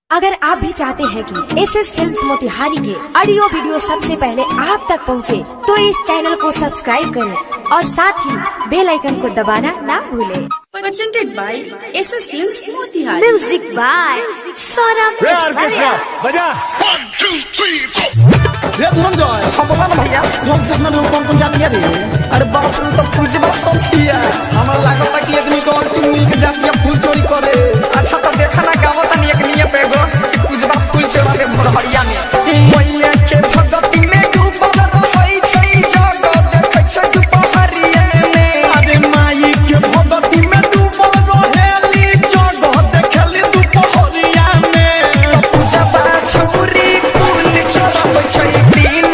अगर आप भी चाहते हैं कि एसएस फिल्म्स मोतिहारी के ऑडियो वीडियो सबसे पहले आप तक पहुंचे, तो इस चैनल को सब्सक्राइब करें और साथ ही बेल आइकन को दबाना ना भूलें। Presented by SS Films Motihari. Music by Saurabh बजा 1 2 3 4 रे धुरम जय हम बोला ना भैया लोग देखना लोग कौन जाती है रे। अरे बाप रे तो पूछबा सोफिया हमरा लागत कि एक निको और तीन मिल के जाती है फूल चोरी करे। अच्छा तो देखा ना गावत नहीं एक निये पे गो कि पूछबा फूल चोरी भरहरिया में मैया के भगती में डूबल रहई छै जग देखै छै दुपहरिया में। अरे माई के भगती में डूबल रहेली जग देखली दुपहरिया में। तो पूछबा छोरी फूल चोरी छै दिन